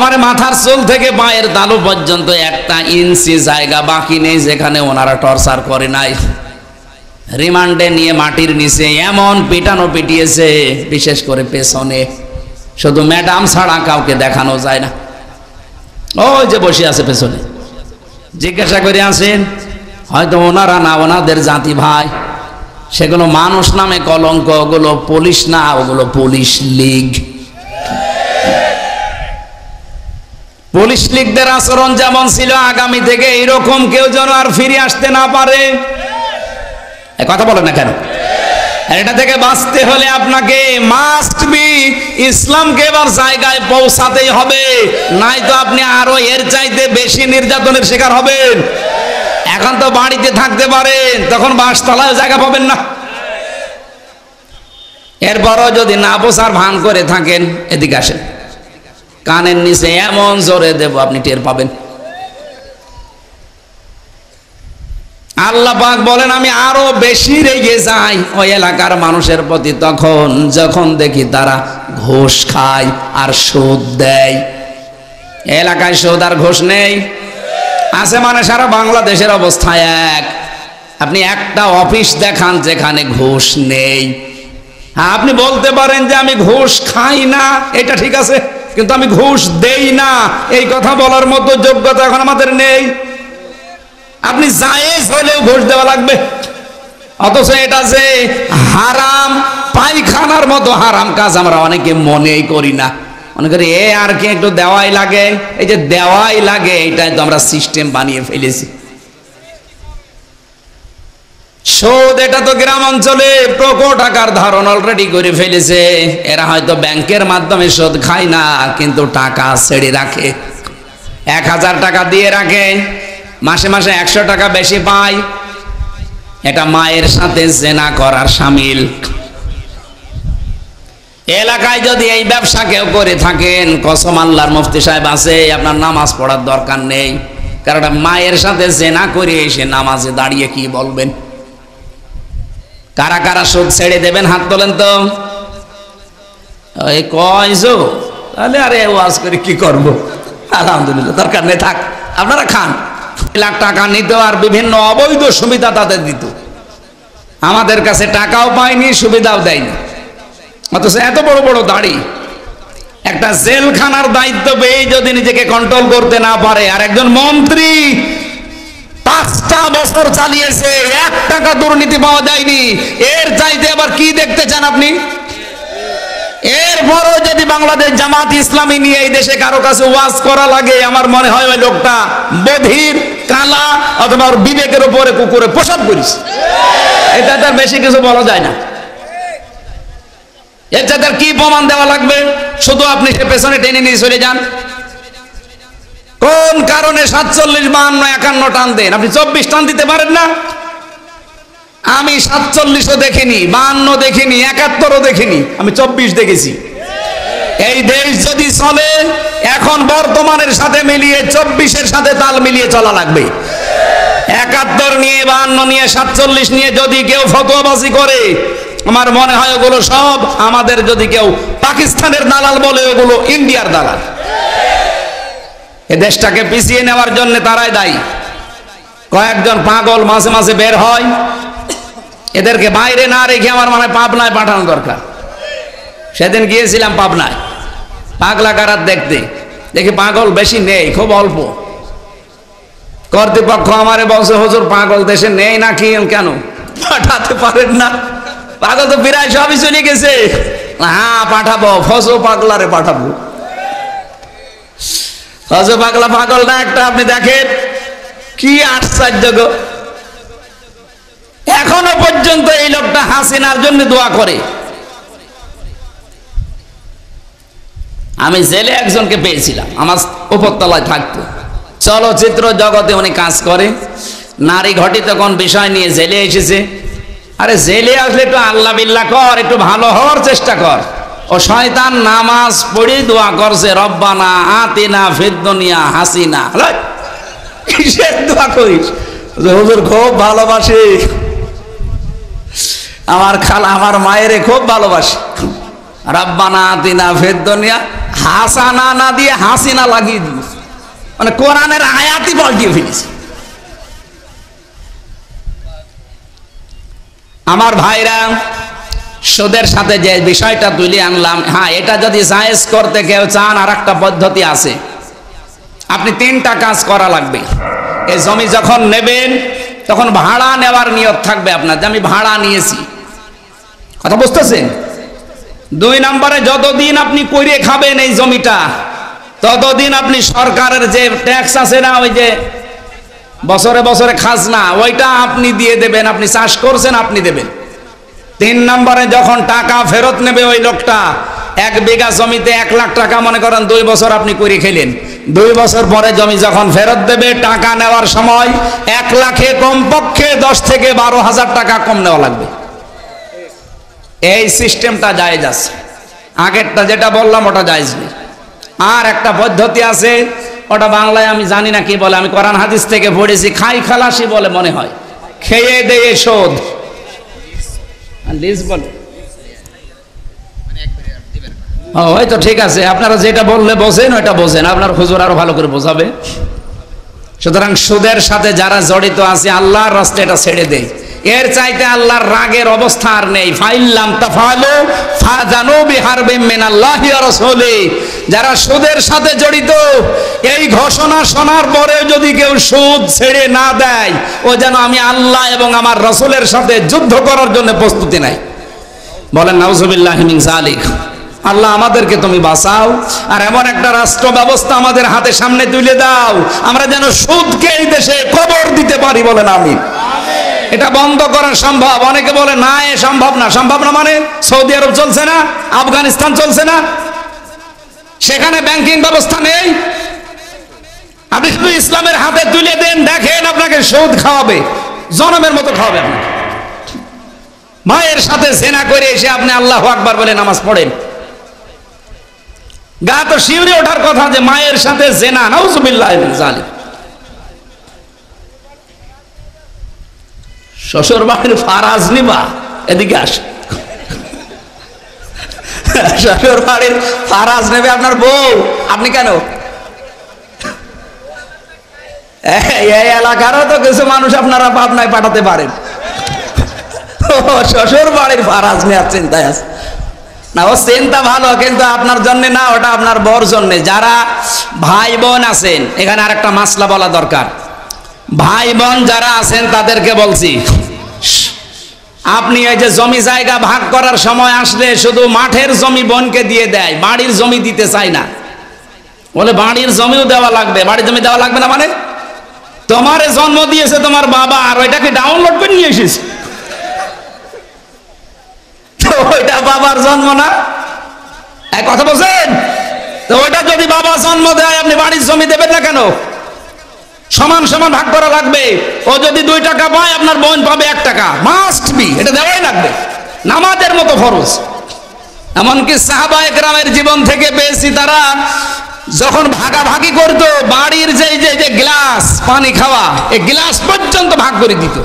আমার মাথার চুল থেকে পায়ের তালু পর্যন্ত 1 ইঞ্চি জায়গা বাকি নেই যেখানে ওনারা টর্চার করে নাই। রিমান্ডে নিয়ে মাটির নিচে এমন পিটানো পিটিয়েছে, বিশেষ করে পেছনে, শুধু ম্যাডাম ছাড়া কাউকে দেখানো যায় না। ওই যে বসে আছে পেছনে, জিজ্ঞাসা করে আসেন, হয়তো ওনারা না, ওনাদের জাতি ভাই, সেগুলো মানুষ নামে কলঙ্ক, ওগুলো পুলিশ না, ওগুলো পুলিশ লীগ। পুলিশ লীগদের আচরণ যেমন ছিল, আগামী থেকে এইরকম কেউ যেন আর ফিরে আসতে না পারে। কথা বলে না কেন? এটা থেকে বাঁচতে হলে আপনাকে মাস্ট বি ইসলামকে এবার জায়গায় পৌঁছাতেই হবে, নাই তো আপনি আরো এর চাইতে বেশি নির্যাতনের শিকার হবেন। এখন তো বাড়িতে থাকতে পারেন, তখন বাসতলায় জায়গা পাবেন না। এরপরও যদি না বোঝার ভান করে থাকেন, এদিকে আসেন, কানের নিচে এমন জোরে দেব আপনি টের পাবেন। আল্লাহ পাক বলেন, আমি আরো বেশি রেগে যাই ওই এলাকার মানুষের প্রতি তখন যখন দেখি তারা ঘুষ খায় আর সুদ দেয়। এলাকায় সুদ আর ঘুষ নেই আছে মানে সারা বাংলাদেশের অবস্থা এক। আপনি একটা অফিস দেখান যেখানে ঘুষ নেই। হ্যাঁ, আপনি বলতে পারেন যে আমি ঘুষ খাই না, এটা ঠিক আছে, কিন্তু আমি ঘুষ দেই না, এই কথা বলার মতো যোগ্যতা এখন আমাদের নেই। আপনি জায়েজ হলেও ঘুষ দেওয়া লাগবে, অথচ এটা যে হারাম, পায়খানার মতো হারাম কাজ আমরা অনেকে মনেই করি না। মনে করি এ আর কি একটু দেওয়াই লাগে, এই যে দেওয়াই লাগে এইটাই তো আমরা সিস্টেম বানিয়ে ফেলেছি। সুদ এটা তো গ্রাম অঞ্চলে প্রকট আকার ধারণ অলরেডি করে ফেলেছে। এরা হয়তো ব্যাংকের মাধ্যমে সুদ খায় না, কিন্তু টাকা ছেড়ে রাখে। 1000 টাকা দিয়ে রাখে, মাসে মাসে 100 টাকা বেশি পায়। এটা মায়ের সাথে জেনা করার শামিল। এলাকায় যদি এই ব্যবসা কেউ করে থাকেন, কসম আল্লাহর, মুফতি সাহেব আছে, আপনার নামাজ পড়ার দরকার নেই, কারণ মায়ের সাথে জেনা করে এসে নামাজে দাঁড়িয়ে কি বলবেন? কারা কারা সুদ ছেড়ে দেবেন হাত তোলেন তো। ওই কয়জো, তাহলে আরে ওয়াজ করে কি করব? আলহামদুলিল্লাহ, দরকার নেই, থাক, আপনারা খান। লাখ টাকা নিত আর বিভিন্ন অবৈধ সুবিধা তাদের দিত। আমাদের কাছে টাকাও পায়নি, সুবিধাও দেয়নি, অথচ এত বড় বড় দাড়ি। একটা জেলখানার দায়িত্ব পেয়ে যদি নিজেকে কন্ট্রোল করতে না পারে, আর একজন মন্ত্রী 5টা বছর চালিয়েছে, 1 টাকা দুর্নীতি পাওয়া যায়নি, এর চাইতে আবার কি দেখতে চান আপনি? এরপরও যদি বাংলাদেশ জামাত ইসলামী নিয়ে এই দেশে কারো কাছে ওয়াজ করা লাগে, আমার মনে হয় ওই লোকটা বধির, কালা, অথবা ওর বিবেকের উপরে কুকুরে প্রসাদ করিস। এটা তার বেশি কিছু বলা যায় না। এর চাইতে কি প্রমাণ দেওয়া লাগবে? শুধু আপনি সে পেছনে টেনে নিয়ে চলে যান। কোন কারণে 47, 52, 51 টান দেন? আপনি 24 টান দিতে পারেন না? আমি 47ও দেখিনি, 52 দেখিনি, 71ও দেখিনি, আমি 24 দেখেছি। এই দেশ যদি চলে, এখন বর্তমানের সাথে মিলিয়ে 24-এর সাথে তাল মিলিয়ে চলা লাগবে। 71 নিয়ে, 52 নিয়ে, 47 নিয়ে যদি কেউ ফতোয়াবাজি করে, আমার মনে হয় ওগুলো সব আমাদের, যদি কেউ পাকিস্তানের দালাল বলে, ওগুলো ইন্ডিয়ার দালাল। এ দেশটাকে পিছিয়ে নেওয়ার জন্য তারাই দায়ী। কয়েকজন পাগল মাঝে মাঝে বের হয়, এদেরকে বাইরে না রেখে আমার মনে হয় পাবনায় পাঠানো দরকার। সেদিন গিয়েছিলাম পাবনায় পাগলা কারাত দেখতে, দেখি পাগল বেশি নেই, খুব অল্প। কর্তৃপক্ষ আমারে বলছে, হুজুর পাগল দেশে নেই নাকি, কেন পাঠাতে পারেন না? পাগল তো প্রায় সবই চলে গেছে। হ্যাঁ পাঠাবো, ফজো পাগলারে পাঠাবো। ফজো পাগলা পাগল না একটা, আপনি দেখেন কি আশ্চর্য গো। এখনো পর্যন্ত এই লোকটা হাসিনার জন্য দোয়া করে। আমি জেলে একজনকে পেয়েছিলাম, আমার উপরতলায় থাকতো, চলচ্চিত্র জগতে উনি কাজ করে, নারী ঘটিত কোন বিষয় নিয়ে জেলে এসেছে। আরে জেলে আসলে একটু আল্লাহ বিল্লাহ কর, একটু ভালো হওয়ার চেষ্টা কর। ও শয়তান নামাজ পড়ে দোয়া করছে, রব্বানা আতিনা ফিদ দুনিয়া হাসিনা। কিসের দোয়া করিস? হুজুর খুব ভালোবাসি, আমার খালা আমার মায়েরে খুব ভালোবাসি। রাব্বানা আতিনা ফিদ দুনিয়া হাসানা না দিয়ে হাসিনা লাগিয়ে দিয়েছে, মানে কোরআনের আয়াতই পাল্টিয়ে ফেলেছে। আমার ভাইরা, সুদের সাথে যে বিষয়টা তুলে আনলাম, হ্যাঁ এটা যদি জায়েজ করতে কেউ চান, আর একটা পদ্ধতি আছে। আপনি 3টা কাজ করা লাগবে। এই জমি যখন নেবেন তখন ভাড়া নেওয়ার নিয়ত থাকবে আপনার, যে আমি ভাড়া নিয়েছি, কথা বুঝতেছেন? 2 নম্বরে যতদিন আপনি করে খাবেন এই জমিটা, ততদিন আপনি সরকারের যে ট্যাক্স আছে না, ওই যে বছরে বছরে খাজনা, ওইটা আপনি দিয়ে দেবেন। আপনি চাষ করছেন, আপনি দেবেন। 3 নম্বরে যখন টাকা ফেরত নেবে ওই লোকটা, 1 বিঘা জমিতে 1 লাখ টাকা মনে করেন 2 বছর আপনি করে খেলেন, 2 বছর পরে জমি যখন ফেরত দেবে, টাকা নেওয়ার সময় 1 লাখে কমপক্ষে 10 থেকে 12,000 টাকা কম নেওয়া লাগবে। এই সিস্টেমটা জায়েজ আছে। আগেরটা যেটা বললাম ওটা জায়েজ নেই। আর একটা পদ্ধতি আছে, ওটা বাংলায় আমি জানি না কি বলে, আমি কোরআন হাদিস থেকে পড়েছি, খাই খালাসি বলে মনে হয়, খেয়ে দেয়ে শোধ, লিজ বলে। ওই তো ঠিক আছে, আপনারা যেটা বললে বোঝেন ওইটা বোঝেন, আপনার হুজুর আরো ভালো করে বোঝাবে। সুতরাং সুদের সাথে যারা জড়িত আছে, আল্লাহর রাস্তায় এটা ছেড়ে দেয়। এর চাইতে আল্লাহর রাগের অবস্থা আর নেই। ফাইল্লাম তাফালু ফাজানু বিহারবিম মিনাল্লাহি ওয়া রাসূলিহি। যারা সুদের সাথে জড়িত, এই ঘোষণা শোনার পরে যদি কেউ সুদ ছেড়ে না দেয়, ও যেন আমি আল্লাহ এবং আমার রাসূলের সাথে যুদ্ধ করার জন্য প্রস্তুতি নেয়। বলেন নাউযুবিল্লাহি মিন যালিক। আল্লাহ আমাদেরকে তুমি বাঁচাও, আর এমন একটা রাষ্ট্র ব্যবস্থা আমাদের হাতে সামনে তুলে দাও, আমরা যেন সুদকে এই দেশে কবর দিতে পারি। বলেন আমিন। এটা বন্ধ করা সম্ভব। অনেকে বলে না, এ সম্ভব না। সম্ভব না মানে? সৌদি আরব চলছে না, আফগানিস্তান চলছে না, সেখানে ব্যাংকিং ব্যবস্থা নেই। আপনি শুধু ইসলামের হাতে তুলে দেন, দেখেন আপনাকে সুদ খাওয়াবে, জনমের মতো খাওয়াবে। আপনাকে মায়ের সাথে জেনা করে এসে আপনি আল্লাহু আকবার বলে নামাজ পড়েন, গা তো শিউরে ওঠার কথা যে মায়ের সাথে জেনা, নাউযুবিল্লাহি মিন যালিক। শ্বশুর বাড়ির ফারাজ নিবা, এদিকে আসে। শ্বশুর বাড়ির ফারাজ নেবে আপনার বউ, আপনি কেন? এই এলাকারও তো কিছু মানুষ আপনারা পাবনায় পাঠাতে পারেন। শ্বশুর বাড়ির ফারাজ নেওয়ার চিন্তায় আছে না, ও চিন্তা ভালো, কিন্তু আপনার জন্য না, ওটা আপনার বর জন্য। যারা ভাই বোন আছেন, এখানে আর একটা মাসলা বলা দরকার। ভাই বোন যারা আছেন তাদেরকে বলছি, আপনি এই যে জমি জায়গা ভাগ করার সময় আসলে শুধু মাঠের জমি বোনকে দিয়ে দেয়, বাড়ির জমি দিতে চায় না। বলে বাড়ির জমিও দেওয়া লাগবে। বাড়ির জমি দেওয়া লাগবে না মানে? তোমারে জন্ম দিয়েছে তোমার বাবা, আর ওইটাকে ডাউনলোড করে নিয়ে এসেছে, ওইটা বাবার জন্ম না? এক কথা বলছেন তো, ওইটা যদি বাবা জন্ম দেয়, আপনি বাড়ির জমি দেবেন না কেন? সমান সমান ভাগ করা লাগবে। ও যদি 2 টাকা পায়, আপনার বোন পাবে 1 টাকা, মাস্ট বি, এটা দেওয়াই লাগবে, নামাজের মতো ফরজ। এমনকি সাহাবায়ে কেরামের জীবন থেকে পেয়েছি, তারা যখন ভাগাভাগি করতো, বাড়ির যে গ্লাস পানি খাওয়া, এই গ্লাস পর্যন্ত ভাগ করে দিত।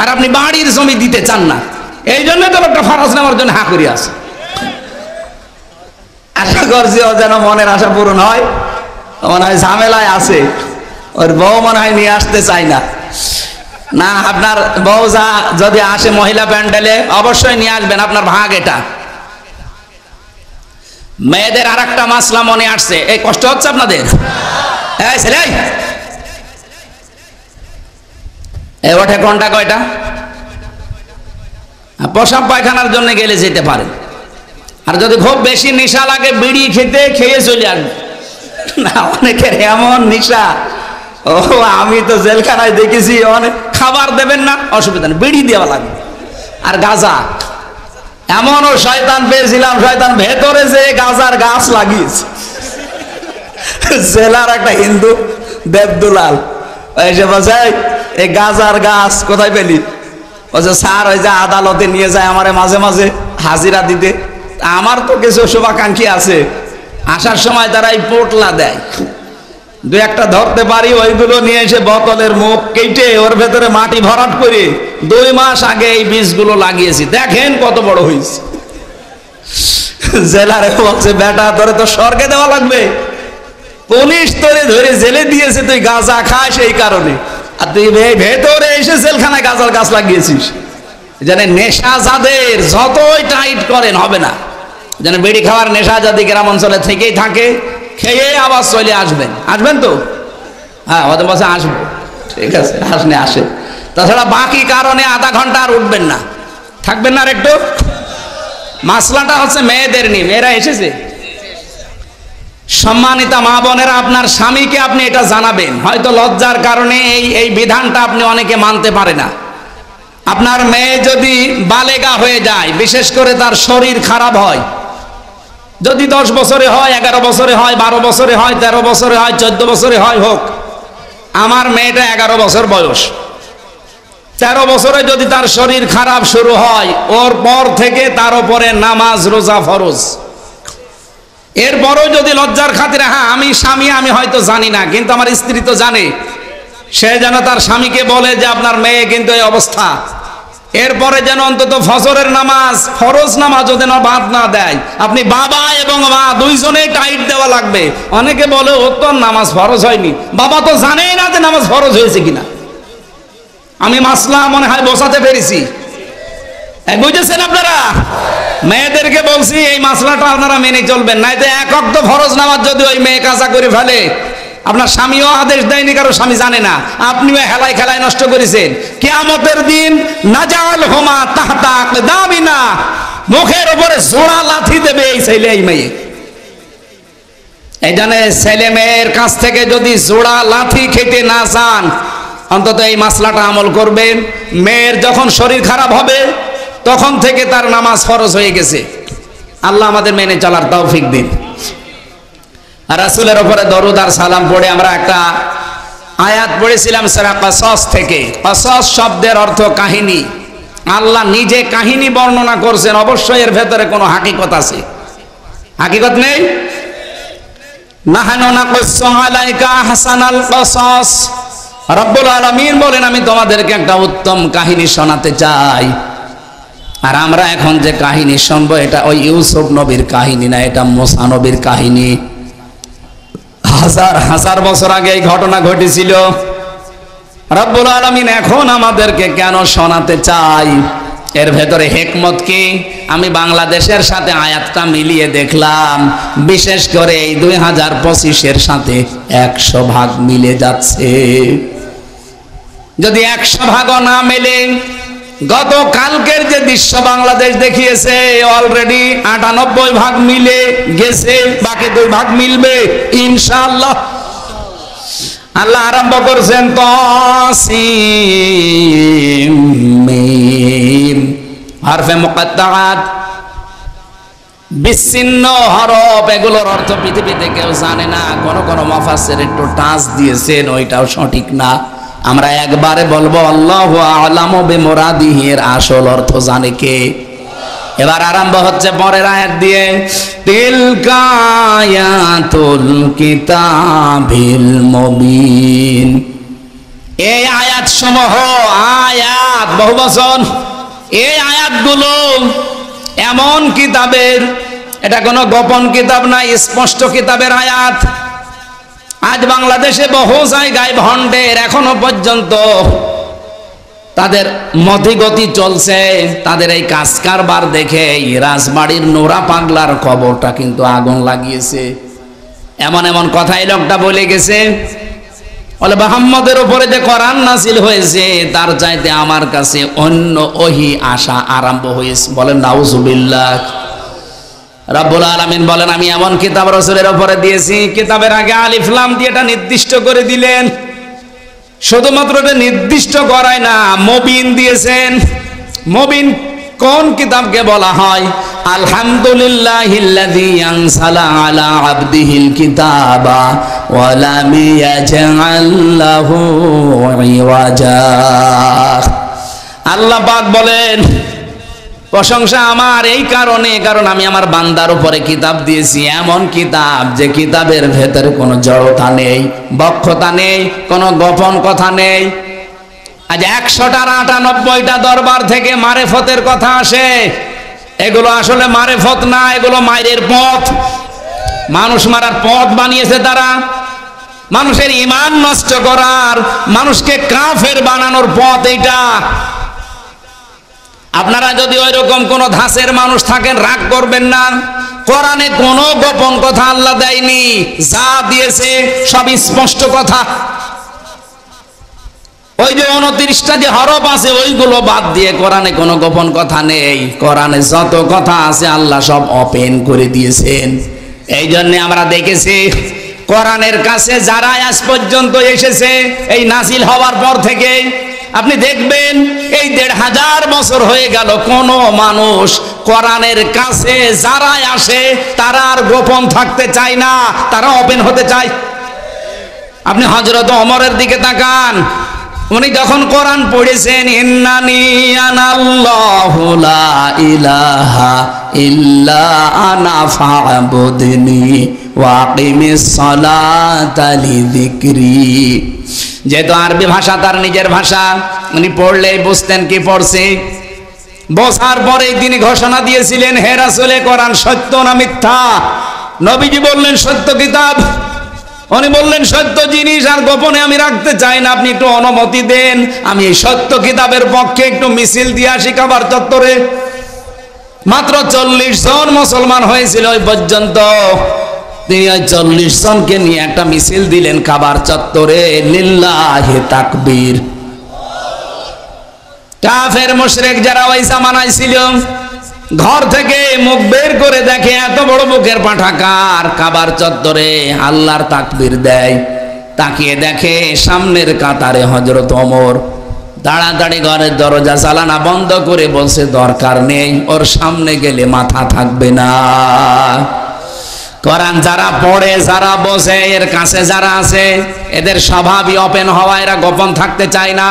আর আপনি বাড়ির জমি দিতে চান না, এই জন্য তো একটা ফরজ নেওয়ার জন্য হা করে আছে। আশা করছি ও যেন মনের আশা পূরণ হয়। মনে হয় ঝামেলায় আছে, ওর বউ মনে হয় নিয়ে আসতে চাই না। না, আপনার বউ যদি আসে মহিলা প্যান্ডেলে, অবশ্যই নিয়ে আসবেন, আপনার ভাগ এটা। মেয়েদের আর একটা মাসলা মনে আসছে, এই কষ্ট হচ্ছে আপনাদের? এই ছেলে, এই ওঠে কোনটা কয়টা? পেশাব পায়খানার জন্য গেলে যেতে পারেন। আর যদি খুব বেশি নেশা লাগে, বিড়ি খেয়ে চলে আসবে। না, অনেকের এমন নেশা, ও আমি তো জেলখানায় দেখেছি, অনেক খাবার দেবেন না, অসুবিধা নেই, বিড়ি দেওয়া লাগবে। আর গাঁজা, এমনও শয়তান পেয়েছিলাম, শয়তান ভেতরে যে গাঁজার গাছ লাগিয়েছে। জেলার একটা হিন্দু দেবদুলাল এসে বলছে, এই গাঁজার গাছ কোথায় পেলি? বলছে স্যার, ওই যে আদালতে নিয়ে যায় আমারে মাঝে মাঝে হাজিরা দিতে। আমার তো কিছু শুভাকাঙ্ক্ষী আছে, আসার সময় তারা এই পোটলা দেয়, 2-1টা ধরতে পারি, ওইগুলো নিয়ে এসে বোতলের মুখ কেটে ওর ভেতরে মাটি ভরাট করে 2 মাস আগে এই বীজগুলো লাগিয়েছি, দেখেন কত বড় হয়েছে। জেলারে বলছে বেটা তোরে তো স্বর্গে দেওয়া লাগবে, পুলিশ তোরে ধরে জেলে দিয়েছে, তুই গাঁজা খাস এই কারণে, আর তুই ভেতরে এসে জেলখানায় গাঁজার গাছ লাগিয়েছিস। জানে নেশা যাদের যতই টাইট করেন হবে না। যেন বিড়ি খাওয়ার নেশা যদি গ্রাম অঞ্চলে থেকেই থাকে, খেয়ে আবার চলে আসবেন, আসবেন তো? হ্যাঁ, ওদের বসে আসবো, ঠিক আছে আসলে আসে। তাছাড়া বাকি কারণে আধা ঘন্টা আর উঠবেন না, থাকবেন না আর একটু। মাসলাটা হচ্ছে মেয়েদের নিয়ে, মেয়েরা এসেছে। সম্মানিতা মা বোনেরা, আপনার স্বামীকে আপনি এটা জানাবেন। হয়তো লজ্জার কারণে এই বিধানটা আপনি অনেকে মানতে পারে না। আপনার মেয়ে যদি বালেগা হয়ে যায়, বিশেষ করে তার শরীর খারাপ হয়, যদি 10 বছরে হয়, 11 বছরে হয়, 12 বছরে হয়, 13 বছরে হয়, 14 বছরে হয়, হোক। আমার মেয়েটা 11 বছর বয়স, 13 বছরে যদি তার শরীর খারাপ শুরু হয়, ওর পর থেকে তার উপরে নামাজ রোজা ফরজ। এরপরও যদি লজ্জার খাতিরে, হ্যাঁ আমি স্বামী, আমি হয়তো জানি না, কিন্তু আমার স্ত্রী তো জানে, সে যেন তার স্বামীকে বলে যে আপনার মেয়ে কিন্তু এই অবস্থা। এরপরে যেন অন্তত ফজরের নামাজ, ফরজ নামাজও যেন বাদ না দেয়। আপনি বাবা এবং মা দুইজনেই টাইট দেওয়া লাগবে। অনেকে বলে ও তো নামাজ ফরজ হয়নি, বাবা তো জানেই না যে নামাজ ফরজ হয়েছে কিনা। আমি মাসলা মনে হয় বোঝাতে পেরেছি, বুঝেছেন আপনারা? মেয়েদেরকে বলছি এই মাসলাটা আপনারা মেনে চলবেন, নাই তো এক ওয়াক্ত ফরজ নামাজ যদি ওই মেয়ে কাজা করে ফেলে, আপনার স্বামীও আদেশ দেয়নি, কারো স্বামী জানে না, আপনিও হেলায় খেলায় নষ্ট করেছেন। কিয়ামতের দিন নাজাল হুমা তাহতা আকদামিনা, মুখের উপরে জোড়া লাথি দেবে এই ছেলে এই মেয়ে। এই জন্য ছেলে মেয়ের কাছ থেকে যদি জোড়া লাথি খেতে না চান, অন্তত এই মাসলাটা আমল করবেন। মেয়ের যখন শরীর খারাপ হবে তখন থেকে তার নামাজ ফরজ হয়ে গেছে। আল্লাহ আমাদের মেনে চলার তৌফিক দিন। রাসূলের উপরে দরুদ আর সালাম পড়ে আমরা একটা আয়াত পড়েছিলাম সূরা কাসাস থেকে। কাসাস শব্দের অর্থ কাহিনী। আল্লাহ নিজে কাহিনী বর্ণনা করছেন, অবশ্যই এর ভেতরে কোনো হাকিকত আছে। হাকিকত নেই? নাহনু নাকুসসু আলাইকা আহসানাল কাসাস, রব্বুল আলামিন বলেন আমি তোমাদেরকে একটা উত্তম কাহিনী শোনাতে চাই। আর আমরা এখন যে কাহিনী শুনবো এটা ওই ইউসুফ নবীর কাহিনী না, এটা মুসা নবীর কাহিনী। হাজার হাজার বছর আগে এই ঘটনা ঘটেছিল। রব্বুল আলামিন এখন আমাদেরকে কেন শোনাতে চাই, এর ভেতরে হিকমত কি? আমি বাংলাদেশের সাথে আয়াতটা মিলিয়ে দেখলাম, বিশেষ করে এই 2025-এর সাথে 100 ভাগ মিলে যাচ্ছে। যদি 100 ভাগও না মেলে, গত কালকের যে দৃশ্য বাংলাদেশ দেখিয়েছে অলরেডি 98 ভাগ মিলে গেছে, বাকি 2 ভাগ মিলবে ইনশাআল্লাহ। আল্লাহ আরম্ভ করছেন তাসিম মিম, হরফে মুকাত্তাআত, বিচ্ছিন্ন হরফ। এগুলোর অর্থ পৃথিবীতে কেউ জানে না। কোন কোন মুফাসসির একটু টাচ দিয়েছেন, ওইটাও সঠিক না। আমরা একবারে বলবো আল্লাহু আ'লামু বিমুরাদিহি, এর আসল অর্থ জানে কে? এবার আরম্ভ হচ্ছে পরের আয়াত দিয়ে, তিলকা আয়াতুল কিতাবিল মুবিন। এই আয়াত সমূহ, আয়াত বহুবচন, এই আয়াতগুলো এমন কিতাবের, এটা কোনো গোপন কিতাব না, স্পষ্ট কিতাবের আয়াত। আজ বাংলাদেশে বহু জায়গায় ভণ্ডের এখনো পর্যন্ত তাদের মতিগতি চলছে। তাদের এই কাজ কারবার দেখে রাজবাড়ির নোরা পাগলার কবরটা কিন্তু আগুন লাগিয়েছে। এমন এমন কথাই লোকটা বলে গেছে, বলে মুহাম্মদের উপরে যে কোরআন নাযিল হয়েছে তার চাইতে আমার কাছে অন্য ওহী আসা আরম্ভ হয়েছে। বলেন নাউজুবিল্লাহ। রব্বুল আলামিন বলেন আমি এমন কিতাব রাসূলের উপরে দিয়েছি, কিতাবের আগে আলিফ লাম দিয়ে এটা নির্দিষ্ট করে দিলেন। শুধুমাত্র এটা নির্দিষ্ট করায় না, মুবিন দিয়েছেন। মুবিন কোন কিতাবকে বলা হয়? আলহামদুলিল্লাহিল্লাযী আনসালা আলা আবদিহিল কিতাবা ওয়া লাম ইয়াজআল লাহু ইওয়াজা। আল্লাহ পাক বলেন প্রশংসা আমার এই কারণে, কারণ আমি আমার বান্দার উপরে কিতাব দিয়েছি, এমন কিতাব যে কিতাবের ভেতরে কোনো জড়তা নেই, বক্ষতা নেই, কোনো গোপন কথা নেই। আজ 100টার 98টা দরবার থেকে মারেফতের কথা আসে, এগুলো আসলে মারেফত না, এগুলো মায়ের পথ, মানুষ মারার পথ বানিয়েছে তারা। মানুষের ঈমান নষ্ট করার, মানুষকে কাফের বানানোর পথ এইটা। আপনারা যদি ওই রকম কোন ধাঁচের মানুষ থাকেন রাগ করবেন না। কোরআনে কোনো গোপন কথা আল্লাহ দেয়নি, যা দিয়েছে সব স্পষ্ট কথা। ওই যে 29টা যে হরফ আছে ওইগুলো বাদ দিয়ে কোরআনে কোনো গোপন কথা নেই। কোরআনে যত কথা আছে আল্লাহ সব ওপেন করে দিয়েছেন। এই জন্য আমরা দেখেছি কোরআনের কাছে যারা আজ পর্যন্ত এসেছে এই নাজিল হওয়ার পর থেকে, আপনি দেখবেন এই 1500 বছর হয়ে গেল কোন মানুষ কোরআনের কাছে যারা আসে তারা আর গোপন থাকতে চায় না, তারা ওপেন হতে চায়। আপনি হযরত ওমরের দিকে তাকান, উনি যখন কোরআন পড়েছেন, ইন্নানি আনাল্লাহু লা ইলাহা ইল্লা আনা ফা'বুদনি ওয়া আকিমিস সালাতা লিযিকরি। যেহেতু আরবি ভাষা তার নিজের ভাষা, উনি পড়লেই বুঝতেন কি পড়ছে। বসার পরেই তিনি ঘোষণা দিয়েছিলেন, হে রাসূল, কোরআন সত্য না মিথ্যা? নবীজি বললেন সত্য কিতাব। উনি বললেন সত্য জিনিস আর গোপনে আমি রাখতে চাই না, আপনি একটু অনুমতি দেন, আমি এই সত্য কিতাবের পক্ষে একটু মিছিল দিয়ে আসি কাবার চত্বরে। মাত্র 40 জন মুসলমান হয়েছিল ওই পর্যন্ত। তিনি ওই 40 জনকে নিয়ে একটা মিছিল দিলেন কাবার চত্বরে। লিল্লাহি তাকবীর। কাফের মুশরিক যারা ওই জামানায় ছিল, ঘর থেকে মুখ বের করে দেখে এত বড় মুখের পাঁঠা কার? কাবার চত্বরে আল্লাহর তাকবীর দেয়। তাকিয়ে দেখে সামনের কাতারে হযরত ওমর তাড়াতাড়ি ঘরের দরজা জানালা বন্ধ করে বলছে, দরকার নেই, ওর সামনে গেলে মাথা থাকবে না। কোরআন যারা পড়ে, যারা বোঝে, এর কাছে যারা আছে, এদের স্বভাবই ওপেন হওয়া, এরা গোপন থাকতে চায় না।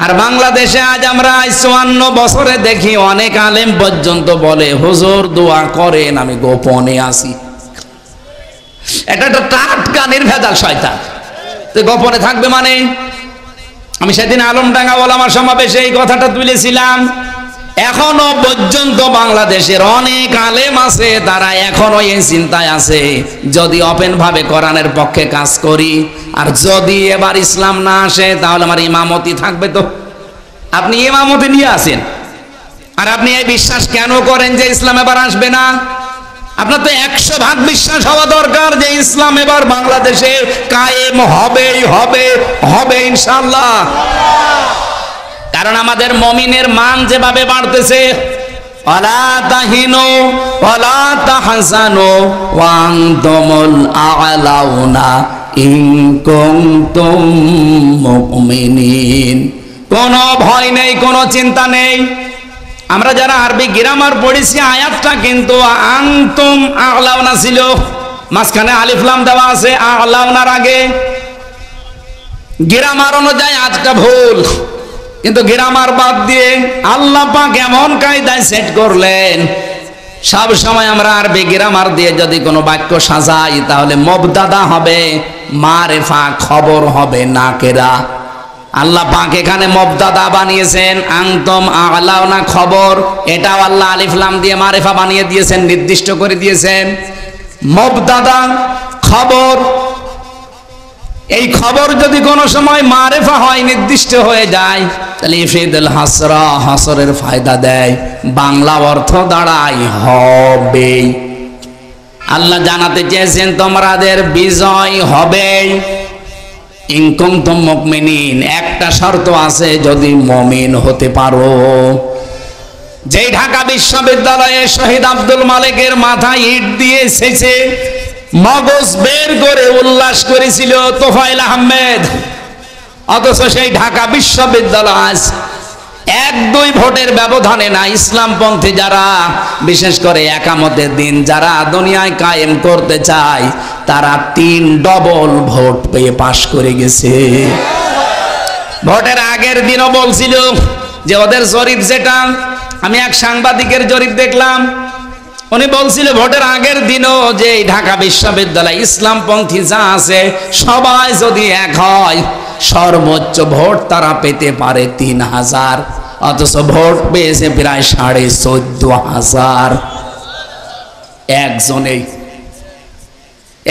আর বাংলাদেশে আজ আমরা 54 বছরে দেখি অনেক আলেম পর্যন্ত বলে, হুজুর দোয়া করেন আমি গোপনে আছি। এটা একটা টাটকা নির্ভেজাল শয়তান। তো গোপনে থাকবে মানে? আমি সেদিন আলমডাঙ্গা ওলামা সমাবেশে এই কথাটা তুলেছিলাম। এখনো পর্যন্ত বাংলাদেশের অনেক আলেম আছে, তারা এখনো এই চিন্তায় আছে, যদি ওপেন ভাবে কোরআনের পক্ষে কাজ করি, আর যদি এবার ইসলাম না আসে তাহলে আমার ইমামতি থাকবে। তো আপনি ইমামতি নিয়ে আসেন, আর আপনি এই বিশ্বাস কেন করেন যে ইসলাম এবার আসবে না? আপনার তো 100% বিশ্বাস হওয়া দরকার যে ইসলাম এবার বাংলাদেশে কায়েম হবেই হবে, হবে ইনশাআল্লাহ। কারণ আমাদের মুমিনের মান যেভাবে বাড়তেছে, ওয়ালা তাহিনু ওয়ালা তাহজানু ওয়া আনতুমুল আ'লাউনা ইন কুনতুম মুমিনিন। কোনো ভয় নেই, কোনো চিন্তা নেই। আমরা যারা আরবি গ্রামার পড়েছি, আয়াতটা কিন্তু আনতুম আ'লাউনা ছিল, মাঝখানে আলিফ লাম দেওয়া আছে আ'লাউনার আগে। গ্রামার অনুযায়ী আজটা ভুল, কিন্তু গ্রামার বাদ দিয়ে আল্লাহ পাক এমন কায়দায় সেট করলেন, সব সময় আমরা আরবি গ্রামার দিয়ে যদি কোনো বাক্য সাজাই তাহলে মুবতাদা হবে মারিফা, খবর হবে নাকেরা। আল্লাহ পাক এখানে মুবতাদা বানিয়েছেন আনতুম আ'লাউনা, খবর। এটাও আল্লাহ আলিফ লাম দিয়ে মারিফা বানিয়ে দিয়েছেন, নির্দিষ্ট করে দিয়েছেন। মুবতাদা খবর, এই খবর যদি কোনো সময় মারিফা হয়, নির্দিষ্ট হয়ে যায়, তাহলে ইফিদুল হাসরা, হাসরের ফায়দা দেয়, বাংলা অর্থ দাঁড়ায় হবে। আল্লাহ জানাতে চেয়েছেন তোমাদের বিজয় হবে। ইন কুনতুম মুমিনিন, একটা শর্ত আছে, যদি মুমিন হতে পারো। যেই ঢাকা বিশ্ববিদ্যালয়ে শহীদ আব্দুল মালিকের মাথায় ইট দিয়ে এসেছে, মগজ বের করে উল্লাস করেছিল তোফায়েল আহমেদ, অথচ সেই ঢাকা বিশ্ববিদ্যালয় আজ 1-2 ভোটের ব্যবধানে না, ইসলামপন্থী যারা, বিশেষ করে একামতের দিন যারা দুনিয়ায় কায়েম করতে চায়, তারা 3 ডবল ভোট পেয়ে পাশ করে গেছে। ভোটের আগের দিনও বলছিল যে ওদের জরিপ, যেটা আমি এক সাংবাদিকের জরিপ দেখলাম, উনি বলছিল ভোটের আগের দিনও যে ঢাকা বিশ্ববিদ্যালয় ইসলামপন্থী যা আছে সবাই যদি এক হয়, সর্বোচ্চ ভোট তারা পেতে পারে 3000, অথচ ভোট পেয়েছে প্রায় 14,500 একজনেই।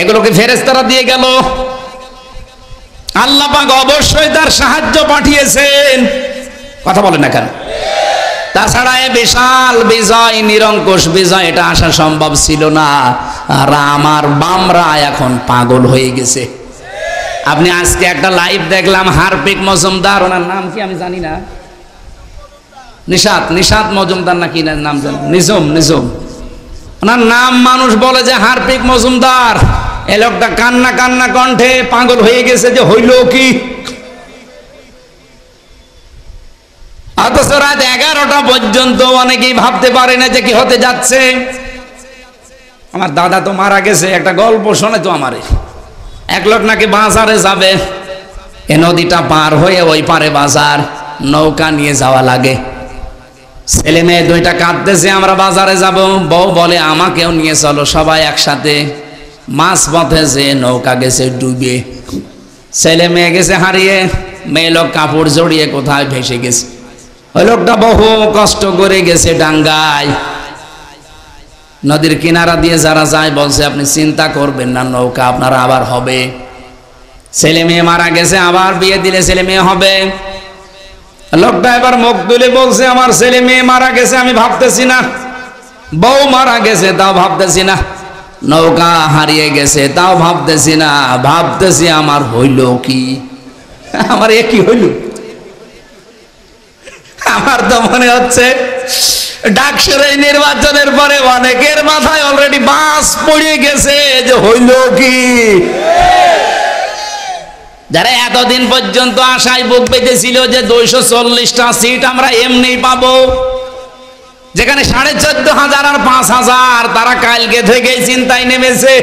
এগুলোকে ফেরেশতারা দিয়ে গেল। আল্লাহ পাক অবশ্যই তার সাহায্য পাঠিয়েছেন, কথা বলেন না কেন? তাছাড়া এই বিশাল বিজয়, নিরঙ্কুশ বিজয়, এটা আসা সম্ভব ছিল না। আর আমার বামরা এখন পাগল হয়ে গেছে। আপনি আজকে একটা লাইভ দেখলাম, হারপিক মজুমদার, ওনার নাম কি আমি জানি না, নিশাত মজুমদার নাকি নাম জানি, নিজম ওনার নাম। মানুষ বলে যে হারপিক মজুমদার। এই লোকটা কান্না কান্না কণ্ঠে পাগল হয়ে গেছে যে হইল কি। অথচ রাত 11টা পর্যন্ত অনেকেই ভাবতে পারে না যে কি হতে যাচ্ছে। আমার দাদা তো মারা গেছে, একটা গল্প শোনে তো আমারে। এক লোক নাকি বাজারে যাবে, এ নদীটা পার হয়ে ওই পারে বাজার, নৌকা নিয়ে যাওয়া লাগে। ছেলে মেয়ে দুইটা কাঁদতেছে, আমরা বাজারে যাব। বউ বলে আমাকেও নিয়ে চলো সবাই একসাথে। মাছ পথে যে নৌকা গেছে ডুবে, ছেলে মেয়ে গেছে হারিয়ে, মেয়ে লোক কাপড় জড়িয়ে কোথায় ভেসে গেছে। ওই লোকটা বহু কষ্ট করে গেছে ডাঙ্গায়। নদীর কিনারা দিয়ে যারা যায় বলছে আপনি চিন্তা করবেন না, নৌকা আপনার আবার হবে। ছেলে মেয়ে মারা গেছে, আবার বিয়ে দিলে ছেলে মেয়ে হবে। লোকটা এবার মুখ তুলে বলছে আমার ছেলে মেয়ে মারা গেছে আমি ভাবতেছি না, বউ মারা গেছে তাও ভাবতেছি না, নৌকা হারিয়ে গেছে তাও ভাবতেছি না, ভাবতেছি আমার হইল কি, আমার এ কি হইল। আমার তো মনে হচ্ছে ডাকসুরের নির্বাচনের পরে অনেকের মাথায় অলরেডি বাস পড়ে গেছে যে হইল কি। যারা এতদিন পর্যন্ত আশায় বুক পেতেছিল যে 240টা সিট আমরা এমনি পাবো, যেখানে 14,500 আর 5,000, তারা কালকে থেকেই চিন্তায় নেমেছে।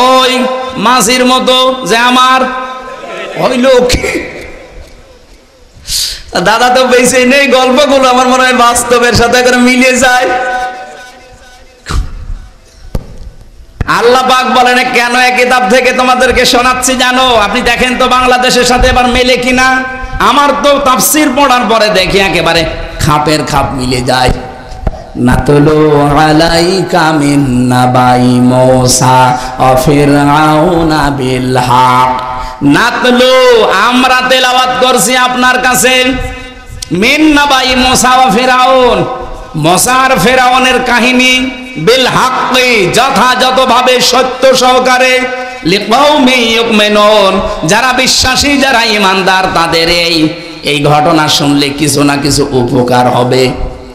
ওই মাসির মতো যে আমার হইল কি। দাদা তো বেশি নেই, গল্পগুলো আমার মনে হয় বাস্তবের সাথে করে মিলে যায়। আল্লাহ পাক বলেন কেন এই কিতাব থেকে তোমাদেরকে শোনাচ্ছি জানো? আপনি দেখেন তো বাংলাদেশের সাথে এবার মেলে কিনা। আমার তো তাফসীর পড়ার পরে দেখি একেবারে খাপের খাপ মিলে যায়। নাতলু আলাইকা মিন নাবাই মূসা ওয়া ফিরআউনা বিল হক। নাতলু আমরা তেলাওয়াত করছি আপনার কাছে, মিন নাবাই মূসা ওয়া ফিরআউন, মূসা আর ফিরআউনের কাহিনী, বিল হাক্কি যথাযথভাবে সত্য সহকারে, লিকাউমি ইউমিনুন যারা বিশ্বাসী যারা ঈমানদার তাদের এই ঘটনা শুনলে কিছু না কিছু উপকার হবে।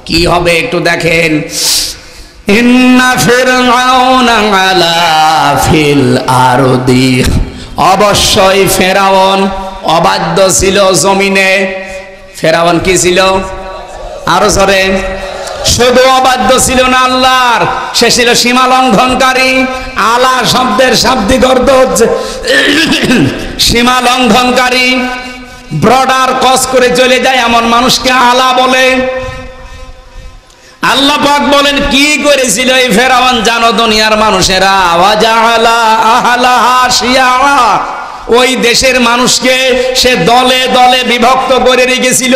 কি হবে একটু দেখেন। ইন্না ফিরআউনা আলা ফিল আরদি, অবশ্যই ফেরাউন অবাধ্য ছিল জমিনে। ফেরাউন কি ছিল? আরো জোরে। শুধু অবাধ্য ছিল না আল্লাহর, সে ছিল সীমা লঙ্ঘনকারী। আলা শব্দের শাব্দিক অর্থ হচ্ছে সীমা লঙ্ঘনকারী, বর্ডার ক্রস করে চলে যায় এমন মানুষকে আলা বলে। আল্লাহ পাক বলেন কি করেছিল এই ফেরাউন জানো দুনিয়ার মানুষেরা? ওয়াজাআলা আহলাহা শিয়া, ওই দেশের মানুষকে সে দলে দলে বিভক্ত করে রেখেছিল।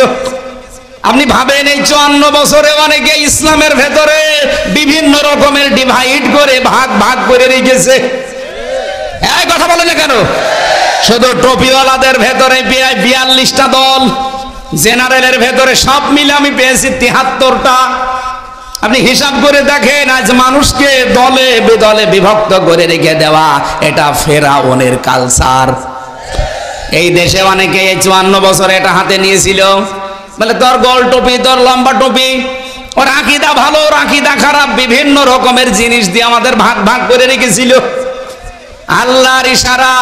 আপনি ভাবেন এই 54 বছরে অনেকে ইসলামের ভেতরে বিভিন্ন রকমের ডিভাইড করে ভাগ ভাগ করে রেখেছে। এই কথা বলে না কেন? শুধু টপিওয়ালাদের ভেতরে 42টা দল, জেনারেলের ভেতরে সব মিলে আমি পেয়েছি 73টা। আপনি হিসাব করে দেখেন, আজ মানুষকে দলে বেদলে বিভক্ত করে রেখে দেওয়া, এটা ফেরাউনের কালচার। এই দেশে অনেকে এই 54 বছরে এটা হাতে নিয়েছিল। বলে তোর গোল টুপি, তোর লম্বা টুপি, ওর আকীদা ভালো, ওর আকীদা খারাপ, বিভিন্ন রকমের জিনিস দিয়ে আমাদের ভাগ ভাগ করে রেখেছিল। আল্লাহর ইশারা,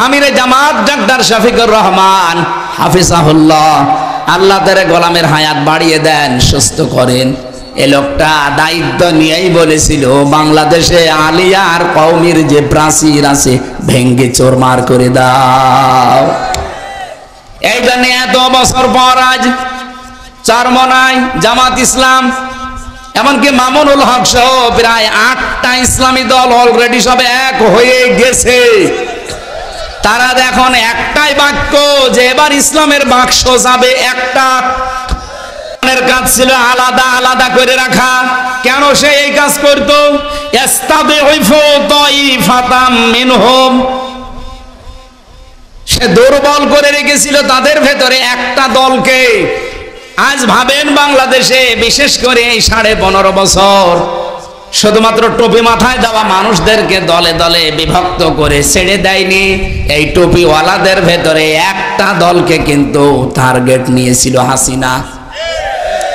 আমিরে জামাত ডাক্তার শফিকুর রহমান হাফিজাহুল্লাহ, আল্লাহ তার গোলামের হায়াত বাড়িয়ে দেন, সুস্থ করেন। এ লোকটা দায়িত্ব নিয়েই বলেছিল বাংলাদেশে আলিয়া আর কওমির যে প্রাচীর আছে ভেঙ্গে চোরমার করে দাও। এই জন্য এত বছর পর আজ চরমনায় জামাত ইসলাম, এমনকি মামুনুল হক সহ প্রায় 8টা ইসলামী দল অলরেডি সব এক হয়ে গেছে। তারা এখন একটাই বাক্য যে এবার ইসলামের বাক্স যাবে একটা। কাজ ছিল আলাদা আলাদা করে রাখা। কেন সে এই কাজ করতো? সে দুর্বল করে রেখেছিল তাদের ভেতরে একটা দলকে। আজ ভাবেন বাংলাদেশে বিশেষ করে এই 15.5 বছর শুধুমাত্র টুপি মাথায় দেওয়া মানুষদেরকে দলে দলে বিভক্ত করে ছেড়ে দেয়নি। এই টুপিওয়ালাদের ভেতরে একটা দলকে কিন্তু টার্গেট নিয়েছিল হাসিনা।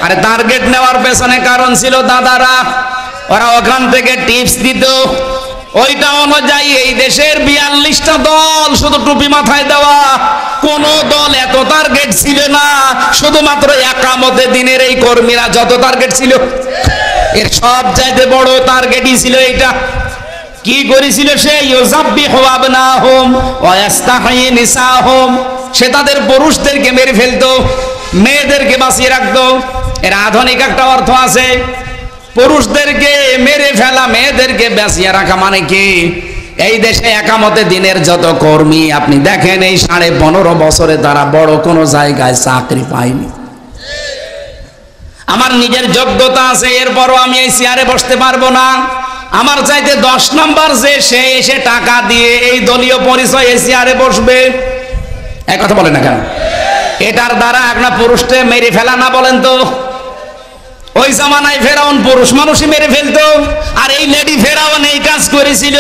আরে টার্গেট নেওয়ার পেছনে কারণ ছিল দাদারা, ওরা ওখান থেকে টিপস দিত। ওইটা অনুযায়ী এই দেশের 42টা দল শুধু টুপি মাথায় দেওয়া, কোন দল এত টার্গেট ছিল না। শুধুমাত্র একামতে দিনের এই কর্মীরা যত টার্গেট ছিল, এর সব চাইতে বড় টার্গেটই ছিল এইটা। কি করেছিল সে? ইউযাব্বিহু আবনাহুম ওয়া ইস্তাহয়ী নিসাহুম। সে তাদের পুরুষদেরকে মেরে ফেলতো, মেয়েদেরকে বাঁচিয়ে রাখতো। এর আধুনিক একটা অর্থ আছে। পুরুষদেরকে মেরে ফেলা, মেয়েদেরকে বাঁচিয়ে রাখা মানে কি? এই দেশে একামতে দিনের যত কর্মী আপনি দেখেন, এই 15.5 বছরে তারা বড় কোনো জায়গায় চাকরি পায়নি। আমার নিজের যোগ্যতা আছে, এরপরও আমি এই চেয়ারে বসতে পারবো না। আমার চাইতে 10 নম্বর যে সে এসে টাকা দিয়ে এই দলীয় পরিচয় এই চেয়ারে বসবে, এক কথা বলে না কেন? এটার দ্বারা আপনার পুরুষকে মেরে ফেলা না বলেন তো? ওই জামানায় ফেরাউন পুরুষ মানুষই মেরে ফেলতো, আর এই লেডি ফেরাউন এই কাজ করেছিল।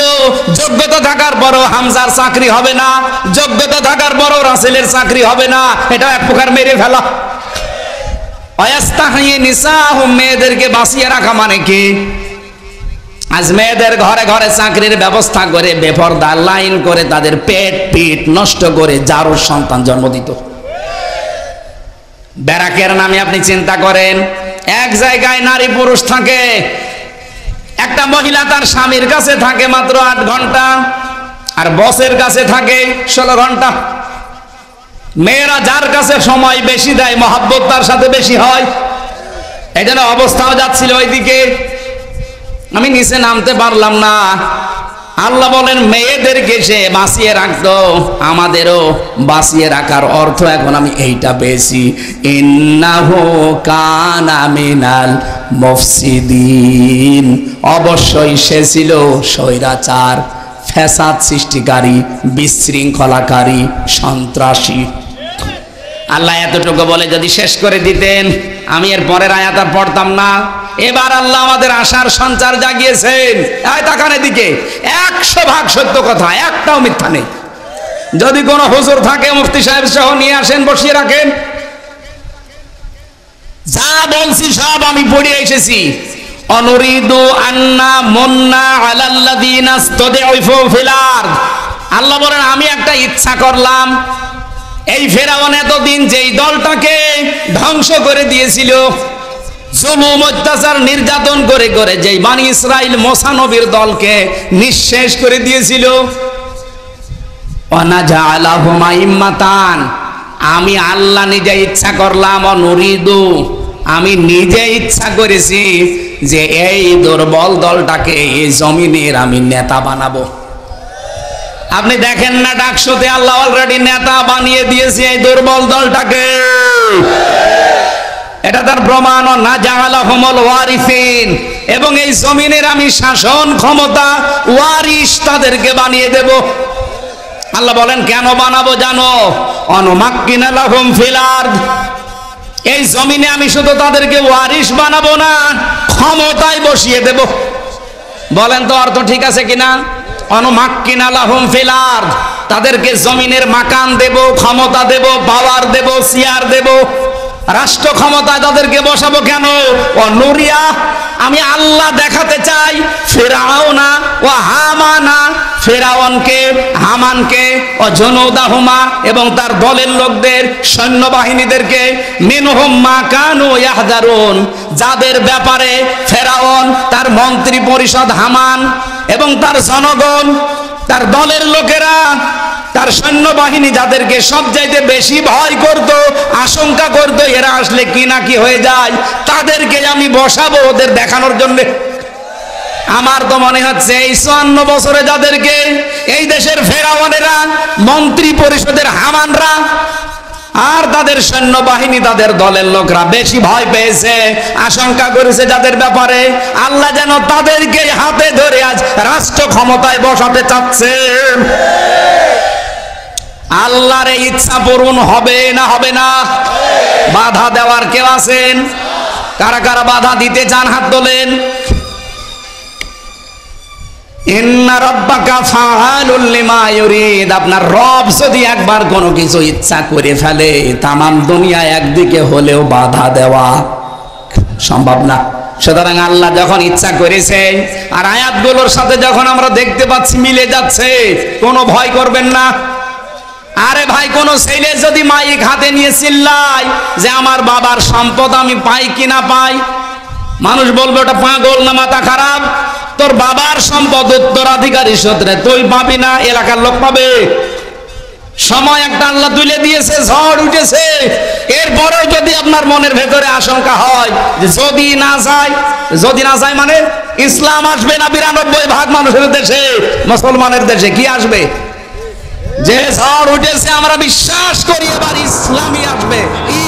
যোগ্যতা থাকার পরও হামজার চাকরি হবে না, যোগ্যতা থাকার পরও রাসেলের চাকরি হবে না। এটা এক প্রকার মেরে ফেলা। ওয়াস্তাহয়ী নিসাহুম, মেয়েদেরকে বাঁচিয়ে রাখা মানে কি? আজ মেয়েদের ঘরে ঘরে চাকরির ব্যবস্থা করে বেপরদা লাইন করে তাদের পেট পিট নষ্ট করে জারুর সন্তান জন্ম দিত। ব্যারাকের নামে আপনি চিন্তা করেন, এক জায়গায় নারী পুরুষ থাকে। একটা মহিলা তার স্বামীর কাছে থাকে মাত্র 8 ঘন্টা, আর বসের কাছে থাকে 16 ঘন্টা। মেয়েরা যার কাছে সময় বেশি দেয়, মহব্বত তার সাথে বেশি হয়। এই জন্য অবস্থাও যাচ্ছিল ওইদিকে। আমি নিচে নামতে পারলাম না। আল্লাহ বলেন মেয়েদেরকে সে বাঁচিয়ে রাখতো, আমাদেরও বাঁচিয়ে রাখার অর্থ এখন আমি এইটা পেয়েছি, ইন্নাহু কানা মিনাল মুফসিদিন। অবশ্যই সে ছিল স্বৈরাচার, ফ্যাসাদ সৃষ্টিকারী, বিশৃঙ্খলাকারী, সন্ত্রাসী। আল্লাহ এতটুকু বলে যদি শেষ করে দিতেন আমি এর পরের আয়াত আর পড়তাম না। এবার আল্লাহ আমাদের আশার সঞ্চার জাগিয়েছেন। এই তাকান এদিকে, 100% সত্য কথা, একটাও মিথ্যা নেই। যদি কোনো হুজুর থাকে মুফতি সাহেব সহ নিয়ে আসেন, বসিয়ে রাখেন। যা বলছি সব আমি পড়ে এসেছি। অনুরিদু আন্না মুন্না আলাল্লাযিনা ইসতাদঈফু ফিল আরদ। আল্লাহ বলেন আমি একটা ইচ্ছা করলাম, এই ফেরাউন এতদিন যেই দলটাকে ধ্বংস করে দিয়েছিল, জুলুম অত্যাচার নির্যাতন করে করে যেই বনি ইসরাইল মুসা নবীর দলকে নিঃশেষ করে দিয়েছিল, ওয়ানাজআলাহুম আইম্মাতান, আমি আল্লাহ নিজে ইচ্ছা করলাম, অনুরিদু, আমি নিজে ইচ্ছা করেছি যে এই দুর্বল দলটাকে এই জমিনের আমি নেতা বানাবো। আপনি দেখেন না ডাকসুতে আল্লাহ অলরেডি নেতা বানিয়ে দিয়েছে এই দুর্বল দলটাকে। এটা তার প্রমাণ। না জাআলাহুমুল ওয়ারিসিন, এবং এই জমিনের আমি শাসন ক্ষমতা ওয়ারিস তাদেরকে বানিয়ে দেব। আল্লাহ বলেন কেন বানাবো জানো? অনুমাক্কিনা লাহুম ফিল আরদ, এই জমিনে আমি শুধু তাদেরকে ওয়ারিস বানাবো না, ক্ষমতায় বসিয়ে দেব। বলেন তো অর্থ ঠিক আছে কিনা? অনুমাক্কিনা লাহুম ফিল আরদ, তাদেরকে জমিনের মাকান দেব, ক্ষমতা দেব, পাওয়ার দেব, চেয়ার দেব, রাষ্ট্র ক্ষমতায় তাদেরকে বসাবো। কেন? অনুরিয়া, আমি আল্লাহ দেখাতে চাই ফিরআউনা ওয়া হামানা, ফিরআউনকে, হামানকে, ও জুনুদাহুমা, এবং তার দলের লোকদের, সৈন্যবাহিনীদেরকে, মিনহুম মা কানু ইয়াহদারুন, যাদের ব্যাপারে ফিরআউন, তার মন্ত্রী পরিষদ হামান এবং তার জনগণ, তার দলের লোকেরা, তার সৈন্যবাহিনী যাদেরকে সবচাইতে বেশি ভয় করত, আশঙ্কা করত এরা আসলে কি না কি হয়ে যায়, তাদেরকে আমি বসাবো ওদের দেখানোর জন্য। আমার তো মনে হচ্ছে এই 54 বছরে যাদেরকে এই দেশের ফেরাউনেরা মন্ত্রী পরিষদের হামানরা আর তাদের সৈন্যবাহিনী, তাদের দলের লোকরা বেশি ভয় পেয়েছে, আশঙ্কা করেছে যাদের ব্যাপারে আল্লাহ যেন তাদেরকে হাতে ধরে আজ রাষ্ট্র ক্ষমতায় বসাতে চাচ্ছে। আল্লাহর এই ইচ্ছা পূরণ হবে না হবে না? বাধা দেওয়ার কেউ আছেন? কারা কারা বাধা দিতে চান হাত তোলেন। ইন্না রাব্বাকা ফাআলুল লিমা ইউরিদ, আপনার রব যদি একবার কোনো কিছু ইচ্ছা করে ফেলে তামাম দুনিয়া একদিকে হলেও বাধা দেওয়া সম্ভব না। সুতরাং আল্লাহ যখন ইচ্ছা করেছে আর আয়াতগুলোর সাথে যখন আমরা দেখতে পাচ্ছি মিলে যাচ্ছে, কোনো ভয় করবেন না। আরে ভাই, কোন ছেলে যদি মাইক হাতে নিয়ে চিল্লায় যে আমার বাবার সম্পদ আমি পাই কিনা পাই, মানুষ বলবে ওটা পাগল না মাথা খারাপ। তোর বাবার সম্পদ উত্তরাধিকারী সূত্রে তুই পাবি না, এলাকার লোক পাবে। সময় একটা আল্লাহ তুলে দিয়েছে, ঝড় উঠেছে, এরপরেও যদি আপনার মনের ভেতরে আশঙ্কা হয় যে যদি না যায় মানে ইসলাম আসবে না 92% মানুষের দেশে, মুসলমানের দেশে কি আসবে? যে ঝড় উঠেছে আমরা বিশ্বাস করি এবার ইসলামই আসবে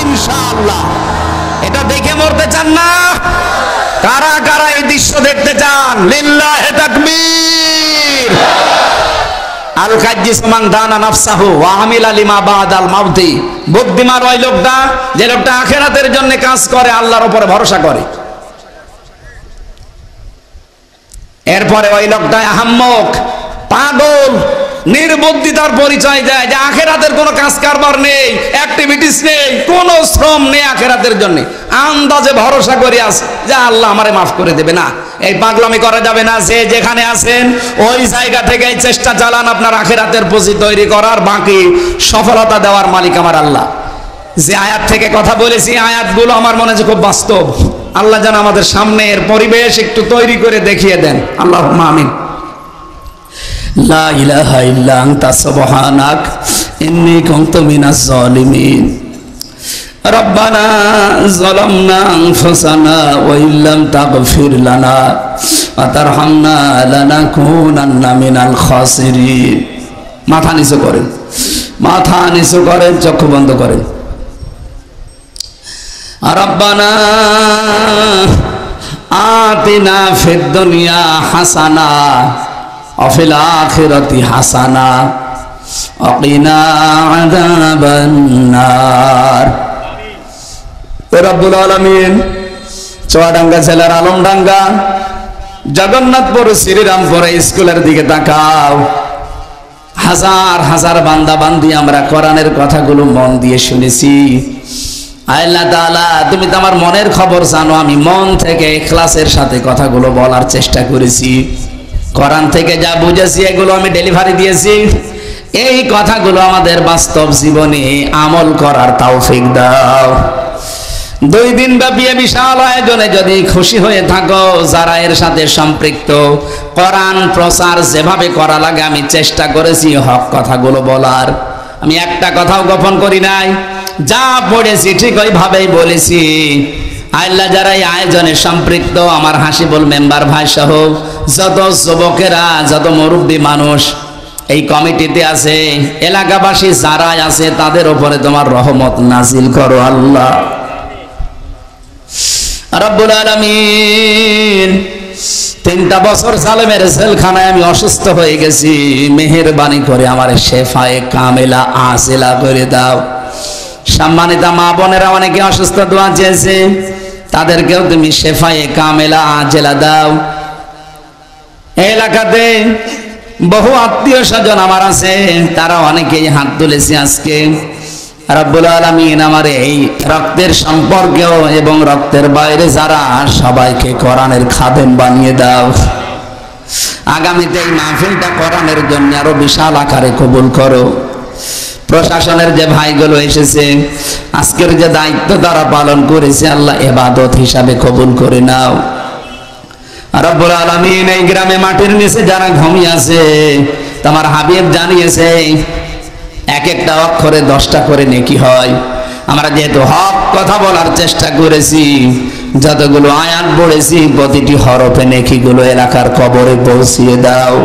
ইনশাআল্লাহ। এটা দেখে মরতে চান না? কারা কারা এই দৃশ্য দেখতে চান? লিল্লাহি তাকবীর। আল কাজ্জিস মান দানা নাফসাহু ওয়া আমিলা লিমা বাদাল মাউতি। বুদ্ধিমান ওই লোকটা যে লোকটা আখিরাতের জন্য কাজ করে, আল্লাহর উপরে ভরসা করে। এরপরে ওই লোকটা আহাম্মক, পাগল, নির্বুদ্ধিতার পরিচয় দেয় যে আখেরাতের কোনো কাজ কারবার নেই, অ্যাক্টিভিটিস নেই, কোনো শ্রম নেই আখেরাতের জন্য। আন্দাজে ভরসা করে আছে যে আল্লাহ আমারে মাফ করে দেবে। না, এই পাগলামি করা যাবে না। যে যেখানে আছেন ওই জায়গা থেকে চেষ্টা চালান আপনার আখেরাতের পুঁজি তৈরি করার, বাকি সফলতা দেওয়ার মালিক আমার আল্লাহ। যে আয়াত থেকে কথা বলেছি, আয়াতগুলো আমার মনে হয় খুব বাস্তব। আল্লাহ যেন আমাদের সামনের পরিবেশ একটু তৈরি করে দেখিয়ে দেন। আল্লাহুম্মা আমিন। লা ইলাহা ইল্লা আনতা সুবহানাক ইন্নী কুনতু মিনাজ জালিমিন। রব্বানা যালামনা আনফুসানা ওয়া ইল্লাম তাগফির লানা ওয়া তারহামনা লানাকুনান্না মিনাল খাসিরিন। মাথা নিচু করেন, মাথা নিচু করেন, চক্ষু বন্ধ করেন। রব্বানা আতিনা ফিদ দুনিয়া হাসানা অফিল আখিরাতি হাসানা ওয়াকিনা আযাবান নার। রব্বুল আলামিন, চুয়াডাঙ্গা জেলার আলমডাঙ্গা জগন্নাথপুর শ্রীরামপুর স্কুলের দিকে তাকাও। হাজার হাজার বান্দা বান্দি আমরা কোরআনের কথাগুলো মন দিয়ে শুনেছি। আল্লাহ তাআলা, তুমি তো আমার মনের খবর জানো। আমি মন থেকে ইখলাসের সাথে কথাগুলো বলার চেষ্টা করেছি। কোরআন থেকে যা বুঝেছি এগুলো আমি ডেলিভারি দিয়েছি। এই কথাগুলো আমাদের বাস্তব জীবনে আমল করার তৌফিক দাও। 2 দিন ব্যাপী বিশাল আয়োজনে যদি খুশি হয়ে থাকো, যারা এর সাথে সম্পৃক্ত, কোরআন প্রচার যেভাবে করা লাগে আমি চেষ্টা করেছি হক কথাগুলো বলার। আমি একটা কথাও গোপন করি নাই, যা পড়েছি ঠিক ওইভাবেই বলেছি। আল্লাহ যারা এই আয়োজনে সম্পৃক্ত, আমার হাসিবুল মেম্বার ভাই সহ যত যুবকেরা, যত মুরব্বী মানুষ এই কমিটিতে আছে, এলাকাবাসী যারা আছে, তাদের উপরে তোমার রহমত নাজিল করো আল্লাহ রব্বুল আলামিন। 3টা বছর জালেমের জেলখানায় আমি অসুস্থ হয়ে গেছি, মেহেরবানি করে আমার শেফায়ে কামেলা আজেলা করে দাও। সম্মানিত মা বোনেরা অনেকে অসুস্থ দোয়া চেয়েছে, তাদেরকেও তুমি শেফায়ে কামেলা আজেলা দাও। এলাকাতে বহু আত্মীয় স্বজন আমার আছে, তারা অনেকেই হাত তুলেছে আজকে। রব্বুল আলামিন, আমার এই রক্তের সম্পর্কেও এবং রক্তের বাইরে যারা, সবাইকে কোরআনের খাদেম বানিয়ে দাও। আগামীতে এই মাহফিলটা কোরআনের জন্য আরো বিশাল আকারে কবুল করো। প্রশাসনের যে ভাইগুলো এসেছে, আজকের যে দায়িত্ব তারা পালন করেছে, আল্লাহ ইবাদত হিসাবে কবুল করে নাও। রব্বুল আলামিন, এই গ্রামে মাটির নিচে যারা ঘুমিয়ে আছে, তোমার হাবিব জানিয়েছে এক একটা অক্ষরে 10টা করে নেকি হয়। আমরা যেহেতু হক কথা বলার চেষ্টা করেছি, যতগুলো আয়াত পড়েছি প্রতিটি হরফে নেকিগুলো এলাকার কবরে পৌঁছিয়ে দাও।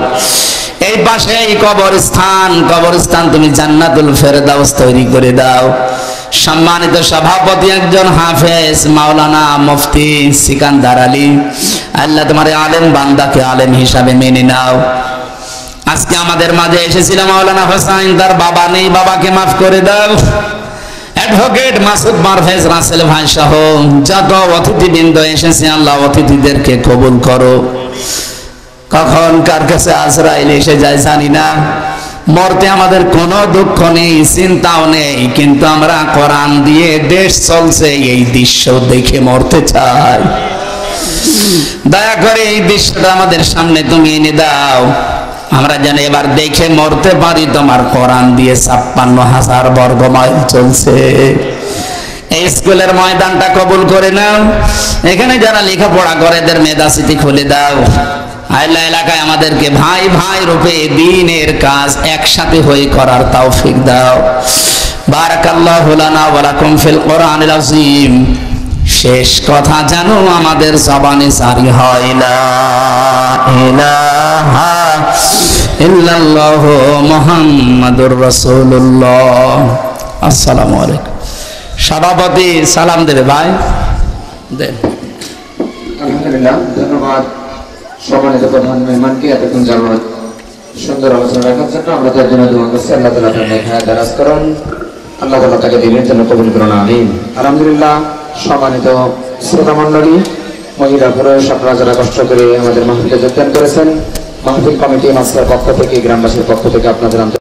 এই পাশে এই কবরস্থান তুমি জান্নাতুল ফেরদাউস তৈরি করে দাও। সম্মানিত সভাপতি একজন হাফেজ মাওলানা মুফতি সিকান্দার আলী, আল্লাহ তোমার আলেম বান্দাকে আলেম হিসাবে মেনে নাও। আজকে আমাদের মাঝে এসেছিল মাওলানা হোসাইন, তার বাবা নেই, বাবাকে মাফ করে দাও। অ্যাডভোকেট মাসুদ মারফেজ রাসেল ভাই সহ যত অতিথিবৃন্দ এসেছে আল্লাহ অতিথিদেরকে কবুল করো। কখন কার কাছে আজরাইল এসে যায় জানি না, মরতে আমাদের কোনো দুঃখ নেই, চিন্তাও নেই, কিন্তু আমরা কোরআন দিয়ে দেশ চলছে এই দৃশ্য দেখে মরতে চাই। দয়া করে এই দৃশ্যটা আমাদের সামনে তুমি এনে দাও, আমরা যেন এবার দেখে মরতে পারি তোমার কোরআন দিয়ে। 56,000 বর্গ মাইল চলছে। এই স্কুলের ময়দানটা কবুল করে নাও, এখানে যারা লেখাপড়া করে এদের মেধাস্মৃতি খুলে দাও। আল্লাহ এলাকায় আমাদেরকে ভাই ভাই রূপে দ্বীনের কাজ একসাথে হয়ে করার তৌফিক দাও। বারাকাল্লাহু লানা ওয়া লাকুম ফিল কোরআনিল আযীম। শেষ কথা জানো আমাদের জবানে জারি হয়, লা ইলাহা ইল্লাল্লাহু মুহাম্মাদুর রাসূলুল্লাহ। আসসালামু আলাইকুম। সভাপতি সালাম দেবে ভাই, দেন। আলহামদুলিল্লাহ, ধন্যবাদ সম্মানিত প্রধান মেহমানকে এতক্ষণ যাবত সুন্দর আলোচনা রাখার জন্য। আমরা তার জন্য দোয়া করছি, আল্লাহ তাআলা তার নেক হায়াত দারাজ করুন, আল্লাহ তাআলা তাকে দিনের জন্য কবুল করুন, আমিন। আলহামদুলিল্লাহ, সম্মানিত শ্রোতা মণ্ডলী, মহিলা পুরুষ, আপনারা যারা কষ্ট করে আমাদের মাহফিলে যোগদান করেছেন, মাহফিল কমিটি মাসলার পক্ষ থেকে, গ্রামবাসীর পক্ষ থেকে আপনাদের